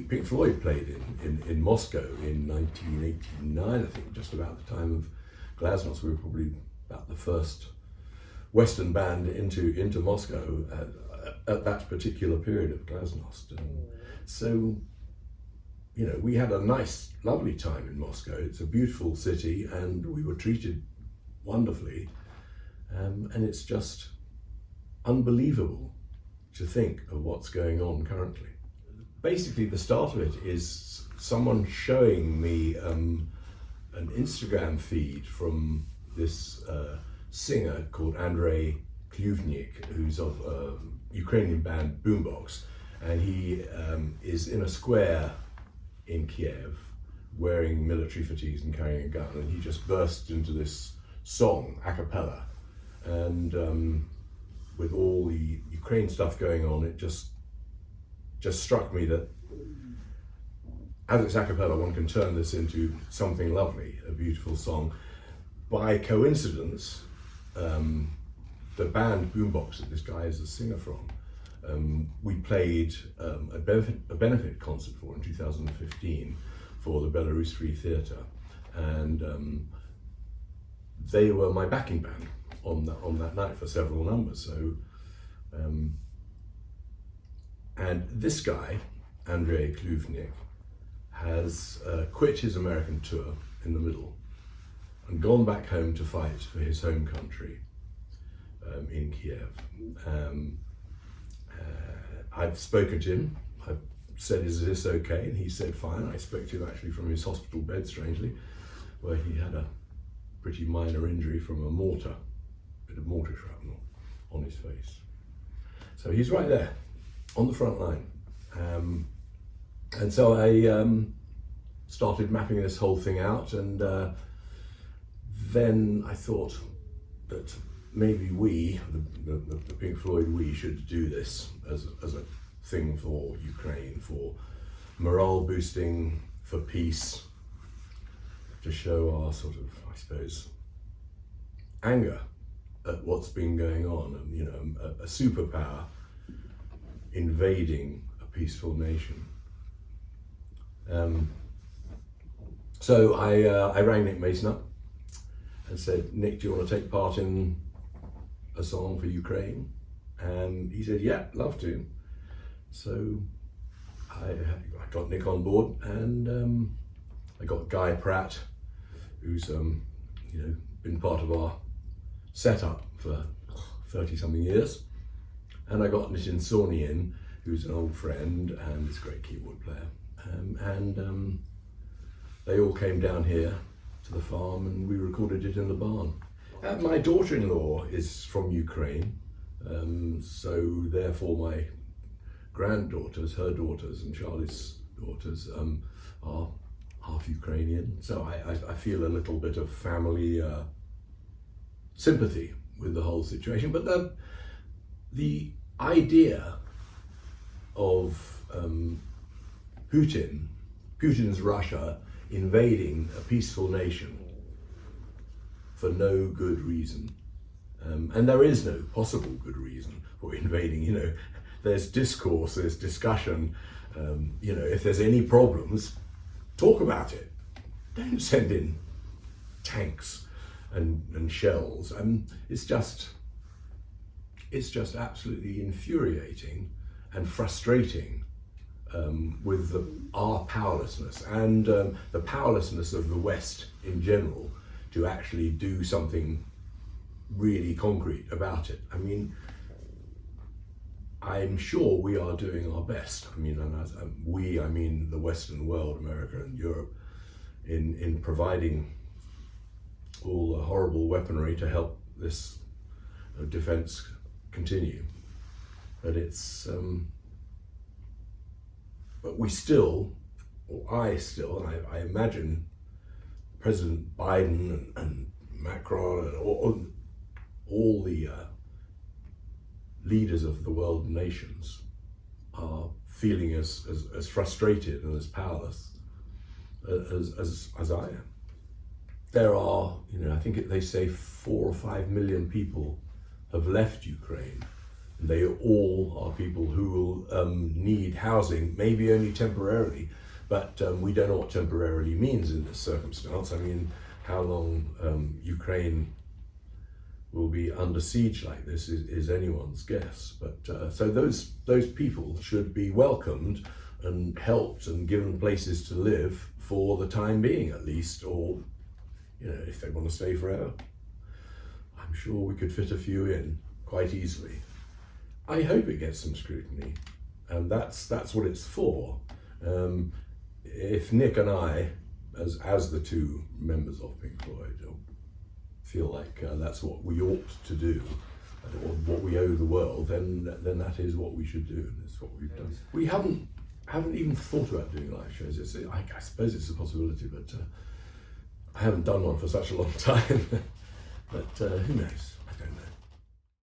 Pink Floyd played in Moscow in 1989, I think, just about the time of Glasnost. We were probably about the first Western band into Moscow at that particular period of Glasnost. So, we had a nice, lovely time in Moscow. It's a beautiful city, and we were treated wonderfully. And it's just unbelievable to think of what's going on currently. Basically, the start of it is someone showing me an Instagram feed from this singer called Andrei Kluvnik, who's of a Ukrainian band Boombox, and he is in a square in Kiev wearing military fatigues and carrying a gun, and he just burst into this song a cappella, and with all the Ukraine stuff going on, it just struck me that as it's a cappella, one can turn this into something lovely, a beautiful song. By coincidence, the band Boombox that this guy is a singer from, we played a benefit concert for in 2015 for the Belarus Free Theatre, and they were my backing band on that night for several numbers. So, and this guy, Andrei Kluvnik, has quit his American tour in the middle and gone back home to fight for his home country in Kiev. I've spoken to him. I've said, is this okay? And he said, fine. I spoke to him actually from his hospital bed, strangely, where he had a pretty minor injury from a bit of mortar shrapnel on his face. So he's right there on the front line. And so I started mapping this whole thing out, and then I thought that maybe we, the Pink Floyd, we should do this as a thing for Ukraine, for morale boosting, for peace, to show our sort of, I suppose, anger at what's been going on, and a superpower invading a peaceful nation. So I rang Nick Mason up and said, Nick, do you want to take part in a song for Ukraine? And he said, yeah, love to. So I got Nick on board, and I got Guy Pratt, who's been part of our setup for 30-something years, and I got Nitin Sawhney in, who's an old friend and is a great keyboard player, and they all came down here to the farm, and we recorded it in the barn. My daughter-in-law is from Ukraine, so therefore my granddaughters, her daughters and Charlie's daughters, are half Ukrainian. So I feel a little bit of family sympathy with the whole situation. But the idea of Putin's Russia invading a peaceful nation for no good reason, and there is no possible good reason for invading. There's discourse, there's discussion. If there's any problems, talk about it. Don't send in tanks and shells. It's just absolutely infuriating and frustrating with our powerlessness and the powerlessness of the West in general to actually do something really concrete about it. I'm sure we are doing our best. And as we, I mean the Western world, America and Europe, in providing all the horrible weaponry to help this defense continue. But but we still, or I still, and I imagine President Biden and Macron and all the leaders of the world nations are feeling as frustrated and as powerless as I am. There are, I think they say 4 or 5 million people have left Ukraine, They all are people who will need housing, maybe only temporarily, but we don't know what temporarily means in this circumstance. I mean, how long Ukraine will be under siege like this is anyone's guess. But so those people should be welcomed and helped and given places to live for the time being, at least, or if they want to stay forever. I'm sure we could fit a few in quite easily. I hope it gets some scrutiny, and that's what it's for. If Nick and I, as the two members of Pink Floyd, feel like that's what we ought to do, or what we owe the world, then that is what we should do, and it's what we've done. We haven't even thought about doing live shows. I suppose it's a possibility, but I haven't done one for such a long time. But who knows? I don't know.